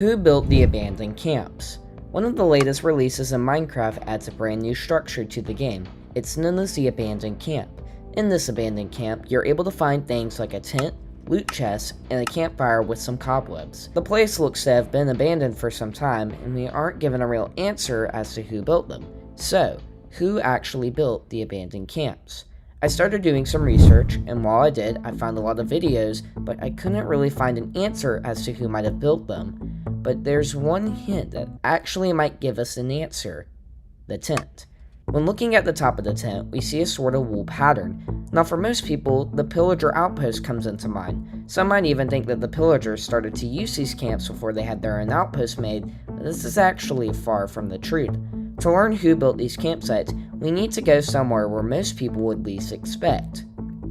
Who built the abandoned camps? One of the latest releases in Minecraft adds a brand new structure to the game. It's known as the abandoned camp. In this abandoned camp, you're able to find things like a tent, loot chests, and a campfire with some cobwebs. The place looks to have been abandoned for some time, and we aren't given a real answer as to who built them. So, who actually built the abandoned camps? I started doing some research, and while I did, I found a lot of videos, but I couldn't really find an answer as to who might have built them. But there's one hint that actually might give us an answer: the tent. When looking at the top of the tent, we see a sort of wool pattern. Now for most people, the pillager outpost comes into mind. Some might even think that the pillagers started to use these camps before they had their own outpost made, but this is actually far from the truth. To learn who built these campsites, we need to go somewhere where most people would least expect: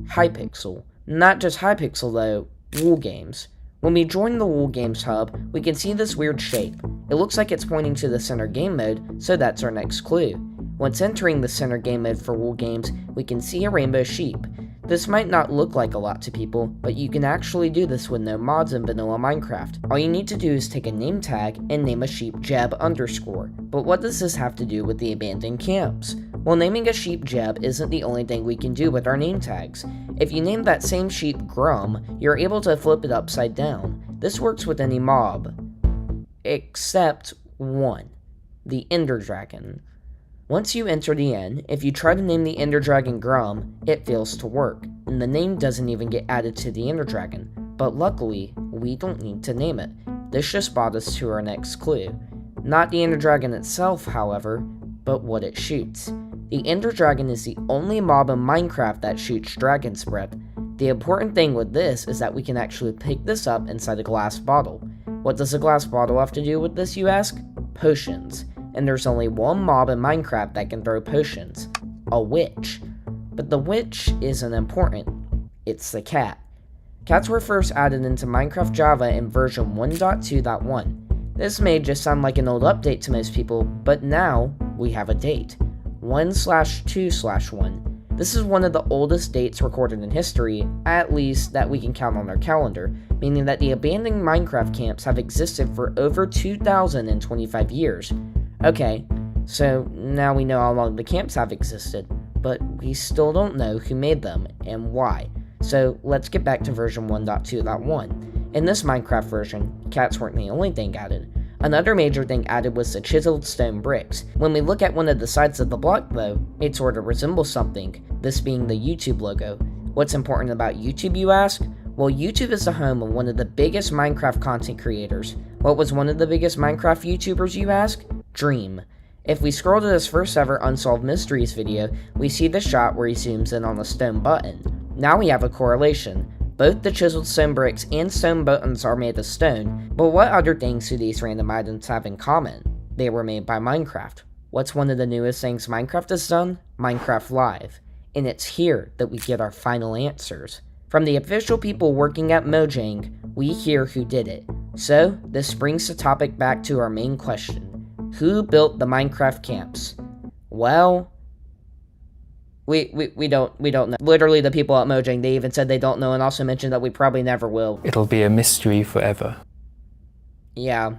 Hypixel. Not just Hypixel though, Wool Games. When we join the Wool Games hub, we can see this weird shape. It looks like it's pointing to the center game mode, so that's our next clue. Once entering the center game mode for Wool Games, we can see a rainbow sheep. This might not look like a lot to people, but you can actually do this with no mods in vanilla Minecraft. All you need to do is take a name tag and name a sheep Jeb _. But what does this have to do with the abandoned camps? Well, naming a sheep Jeb isn't the only thing we can do with our name tags. If you name that same sheep Grum, you're able to flip it upside down. This works with any mob, except one: the Ender Dragon. Once you enter the inn, if you try to name the Ender Dragon Grum, it fails to work, and the name doesn't even get added to the Ender Dragon. But luckily, we don't need to name it. This just brought us to our next clue. Not the Ender Dragon itself, however, but what it shoots. The Ender Dragon is the only mob in Minecraft that shoots dragon's breath. The important thing with this is that we can actually pick this up inside a glass bottle. What does a glass bottle have to do with this, you ask? Potions. And there's only one mob in Minecraft that can throw potions: a witch. But the witch isn't important, it's the cat. Cats were first added into Minecraft Java in version 1.2.1. This may just sound like an old update to most people, but now we have a date: 1/2/1. This is one of the oldest dates recorded in history, at least that we can count on our calendar, meaning that the abandoned Minecraft camps have existed for over 2,025 years. Okay, so now we know how long the camps have existed, but we still don't know who made them and why. So let's get back to version 1.2.1. In this Minecraft version, cats weren't the only thing added. Another major thing added was the chiseled stone bricks. When we look at one of the sides of the block though, it sort of resembles something, this being the YouTube logo. What's important about YouTube, you ask? Well, YouTube is the home of one of the biggest Minecraft content creators. What was one of the biggest Minecraft YouTubers, you ask? Dream. If we scroll to this first ever Unsolved Mysteries video, we see the shot where he zooms in on the stone button. Now we have a correlation. Both the chiseled stone bricks and stone buttons are made of stone, but what other things do these random items have in common? They were made by Minecraft. What's one of the newest things Minecraft has done? Minecraft Live. And it's here that we get our final answers. From the official people working at Mojang, we hear who did it. So, this brings the topic back to our main question: who built the Minecraft camps? Well, we don't know. Literally, the people at Mojang, they even said they don't know, and also mentioned that we probably never will. It'll be a mystery forever. Yeah.